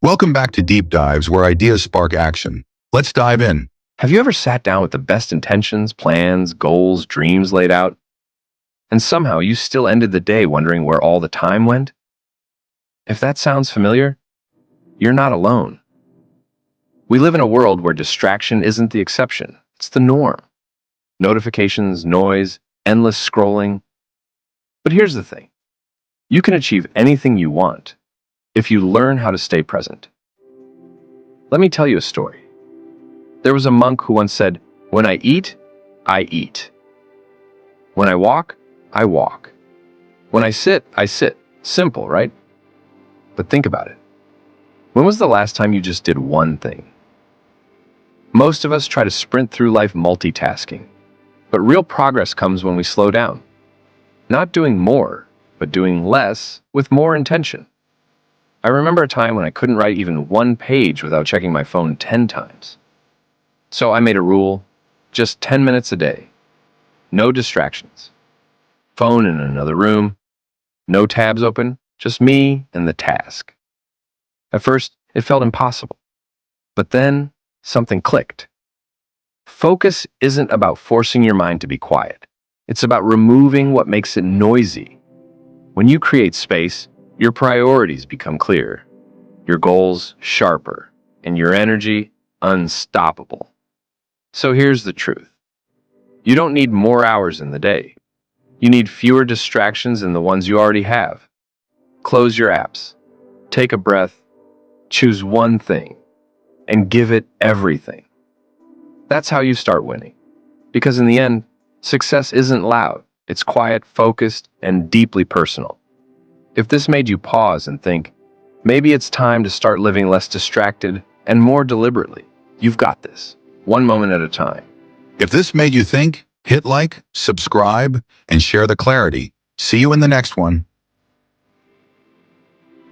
Welcome back to Deep Dives, where ideas spark action. Let's dive in. Have you ever sat down with the best intentions, plans, goals, dreams laid out, and somehow you still ended the day wondering where all the time went? If that sounds familiar, you're not alone. We live in a world where distraction isn't the exception, it's the norm. Notifications, noise, endless scrolling. But here's the thing, you can achieve anything you want if you learn how to stay present. Let me tell you a story. There was a monk who once said, "When I eat, I eat. When I walk, I walk. When I sit, I sit." Simple, right? But think about it. When was the last time you just did one thing? Most of us try to sprint through life multitasking, but real progress comes when we slow down. Not doing more, but doing less with more intention. I remember a time when I couldn't write even one page without checking my phone 10 times. So I made a rule, just 10 minutes a day. No distractions. Phone in another room. No tabs open, just me and the task. At first, it felt impossible. But then, something clicked. Focus isn't about forcing your mind to be quiet. It's about removing what makes it noisy. When you create space, your priorities become clearer, your goals sharper, and your energy unstoppable. So here's the truth. You don't need more hours in the day. You need fewer distractions than the ones you already have. Close your apps, take a breath, choose one thing, and give it everything. That's how you start winning. Because in the end, success isn't loud. It's quiet, focused, and deeply personal. If this made you pause and think, maybe it's time to start living less distracted and more deliberately, you've got this, one moment at a time. If this made you think, hit like, subscribe, and share the clarity. See you in the next one.